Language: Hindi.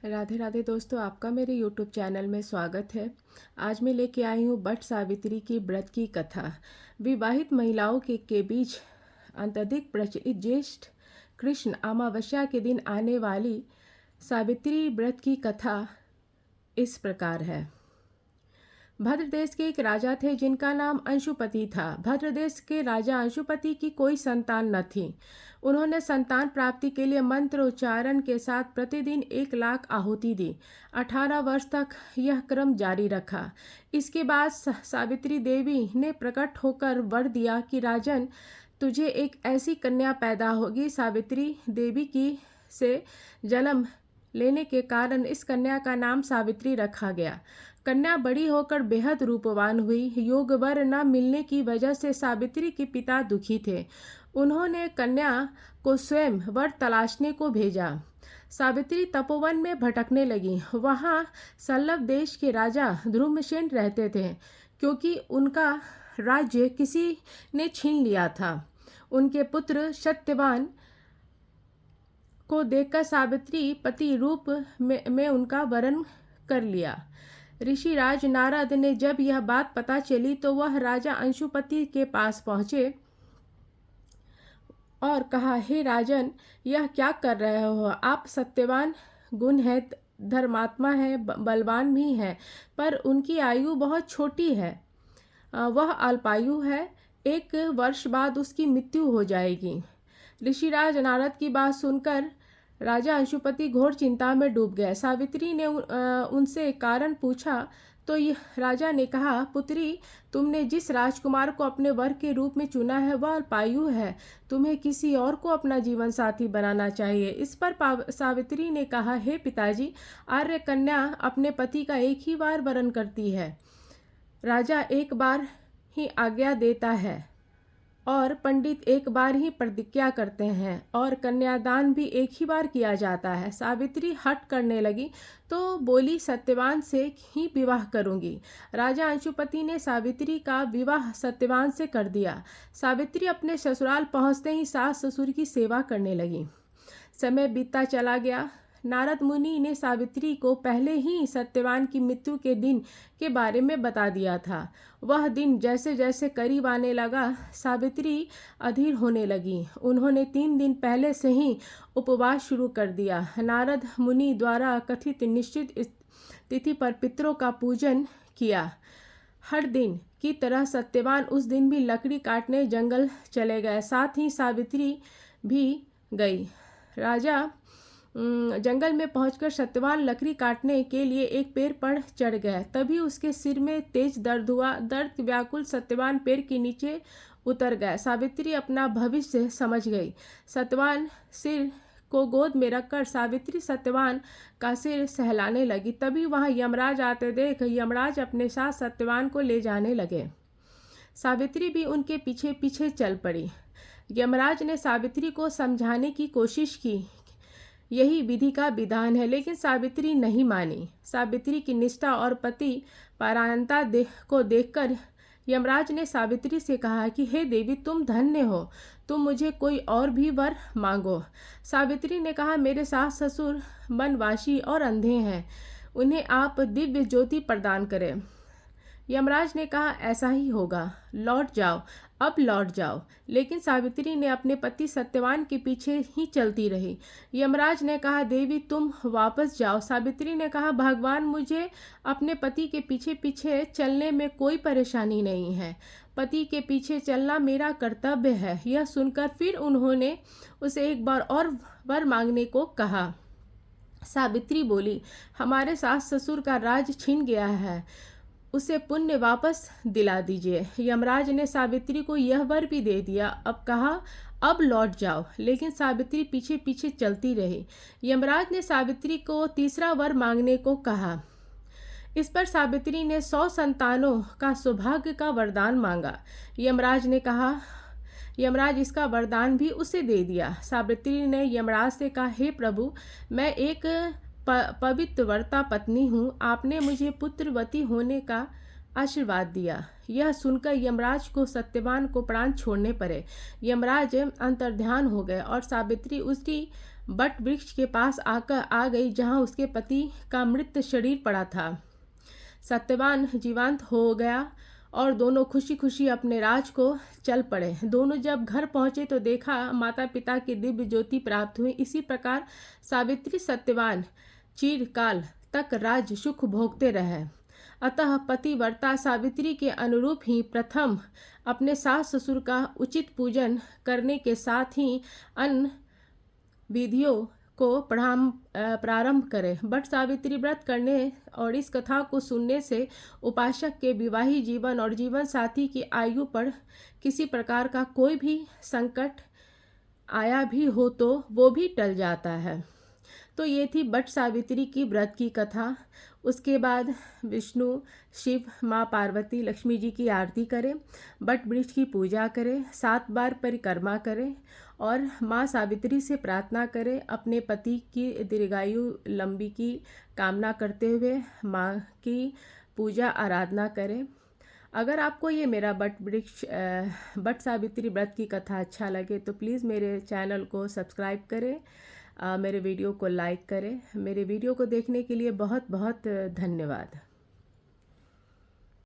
राधे राधे दोस्तों, आपका मेरे YouTube चैनल में स्वागत है। आज मैं लेके आई हूँ वट सावित्री की व्रत की कथा। विवाहित महिलाओं के बीच अत्यधिक प्रचलित ज्येष्ठ कृष्ण अमावस्या के दिन आने वाली सावित्री व्रत की कथा इस प्रकार है। भद्र देश के एक राजा थे जिनका नाम अंशुपति था। भद्र देश के राजा अंशुपति की कोई संतान न थी। उन्होंने संतान प्राप्ति के लिए मंत्र उच्चारण के साथ प्रतिदिन 1 लाख आहुति दी। 18 वर्ष तक यह क्रम जारी रखा। इसके बाद सावित्री देवी ने प्रकट होकर वर दिया कि राजन, तुझे एक ऐसी कन्या पैदा होगी। सावित्री देवी की से जन्म लेने के कारण इस कन्या का नाम सावित्री रखा गया। कन्या बड़ी होकर बेहद रूपवान हुई। योग वर न मिलने की वजह से सावित्री के पिता दुखी थे। उन्होंने कन्या को स्वयं वर तलाशने को भेजा। सावित्री तपोवन में भटकने लगी। वहाँ सल्लव देश के राजा ध्रुमसेन रहते थे। क्योंकि उनका राज्य किसी ने छीन लिया था, उनके पुत्र सत्यवान को देखकर सावित्री पति रूप में उनका वरण कर लिया। ऋषिराज नारद ने जब यह बात पता चली तो वह राजा अंशुपति के पास पहुँचे और कहा, हे राजन, यह क्या कर रहे हो? आप सत्यवान गुण है, धर्मात्मा है, बलवान भी हैं, पर उनकी आयु बहुत छोटी है। वह अल्पायु है। 1 वर्ष बाद उसकी मृत्यु हो जाएगी। ऋषिराज नारद की बात सुनकर राजा अंशुपति घोर चिंता में डूब गए। सावित्री ने उनसे कारण पूछा तो राजा ने कहा, पुत्री, तुमने जिस राजकुमार को अपने वर के रूप में चुना है वह अल्पायु है। तुम्हें किसी और को अपना जीवन साथी बनाना चाहिए। इस पर सावित्री ने कहा, हे पिताजी, आर्य कन्या अपने पति का एक ही बार वरण करती है। राजा एक बार ही आज्ञा देता है और पंडित एक बार ही प्रतिज्ञा करते हैं और कन्यादान भी एक ही बार किया जाता है। सावित्री हट करने लगी तो बोली, सत्यवान से ही विवाह करूंगी। राजा अंशुपति ने सावित्री का विवाह सत्यवान से कर दिया। सावित्री अपने ससुराल पहुंचते ही सास ससुर की सेवा करने लगी। समय बीतता चला गया। नारद मुनि ने सावित्री को पहले ही सत्यवान की मृत्यु के दिन के बारे में बता दिया था। वह दिन जैसे जैसे करीब आने लगा, सावित्री अधीर होने लगी। उन्होंने 3 दिन पहले से ही उपवास शुरू कर दिया। नारद मुनि द्वारा कथित निश्चित तिथि पर पितरों का पूजन किया। हर दिन की तरह सत्यवान उस दिन भी लकड़ी काटने जंगल चले गए। साथ ही सावित्री भी गई। राजा जंगल में पहुंचकर सत्यवान लकड़ी काटने के लिए एक पेड़ पर चढ़ गया। तभी उसके सिर में तेज दर्द हुआ। दर्द व्याकुल सत्यवान पेड़ के नीचे उतर गया। सावित्री अपना भविष्य समझ गई। सत्यवान सिर को गोद में रखकर सावित्री सत्यवान का सिर सहलाने लगी। तभी वहां यमराज आते देख यमराज अपने साथ सत्यवान को ले जाने लगे। सावित्री भी उनके पीछे पीछे चल पड़ी। यमराज ने सावित्री को समझाने की कोशिश की, यही विधि का विधान है, लेकिन सावित्री नहीं मानी। सावित्री की निष्ठा और पति परायणता को देखकर यमराज ने सावित्री से कहा कि हे देवी, तुम धन्य हो, तुम मुझे कोई और भी वर मांगो। सावित्री ने कहा, मेरे सास ससुर वनवासी और अंधे हैं, उन्हें आप दिव्य ज्योति प्रदान करें। यमराज ने कहा, ऐसा ही होगा, लौट जाओ, अब लौट जाओ। लेकिन सावित्री ने अपने पति सत्यवान के पीछे ही चलती रही। यमराज ने कहा, देवी, तुम वापस जाओ। सावित्री ने कहा, भगवान, मुझे अपने पति के पीछे पीछे चलने में कोई परेशानी नहीं है। पति के पीछे चलना मेरा कर्तव्य है। यह सुनकर फिर उन्होंने उसे एक बार और वर मांगने को कहा। सावित्री बोली, हमारे सास ससुर का राज छीन गया है, उसे पुण्य वापस दिला दीजिए। यमराज ने सावित्री को यह वर भी दे दिया। अब कहा, अब लौट जाओ। लेकिन सावित्री पीछे पीछे चलती रही। यमराज ने सावित्री को तीसरा वर मांगने को कहा। इस पर सावित्री ने 100 संतानों का सौभाग्य का वरदान मांगा। यमराज इसका वरदान भी उसे दे दिया। सावित्री ने यमराज से कहा, हे प्रभु, मैं एक पवित्रव्रता पत्नी हूँ, आपने मुझे पुत्रवती होने का आशीर्वाद दिया। यह सुनकर यमराज को सत्यवान को प्राण छोड़ने पड़े। यमराज अंतर्ध्यान हो गए और सावित्री उसकी बट वृक्ष के पास आकर आ गई जहाँ उसके पति का मृत शरीर पड़ा था। सत्यवान जीवंत हो गया और दोनों खुशी खुशी अपने राज को चल पड़े। दोनों जब घर पहुंचे तो देखा माता पिता की दिव्य ज्योति प्राप्त हुई। इसी प्रकार सावित्री सत्यवान चिरकाल तक राज सुख भोगते रहे। अतः पतिव्रता सावित्री के अनुरूप ही प्रथम अपने सास ससुर का उचित पूजन करने के साथ ही अन्य विधियों को प्रारंभ करें। बट सावित्री व्रत करने और इस कथा को सुनने से उपासक के विवाहित जीवन और जीवन साथी की आयु पर किसी प्रकार का कोई भी संकट आया भी हो तो वो भी टल जाता है। तो ये थी बट सावित्री की व्रत की कथा। उसके बाद विष्णु, शिव, माँ पार्वती, लक्ष्मी जी की आरती करें, बट वृक्ष की पूजा करें, 7 बार परिक्रमा करें और माँ सावित्री से प्रार्थना करें। अपने पति की दीर्घायु लंबी की कामना करते हुए माँ की पूजा आराधना करें। अगर आपको ये मेरा बट सावित्री व्रत की कथा अच्छा लगे तो प्लीज़ मेरे चैनल को सब्सक्राइब करें, मेरे वीडियो को लाइक करें। मेरे वीडियो को देखने के लिए बहुत बहुत धन्यवाद।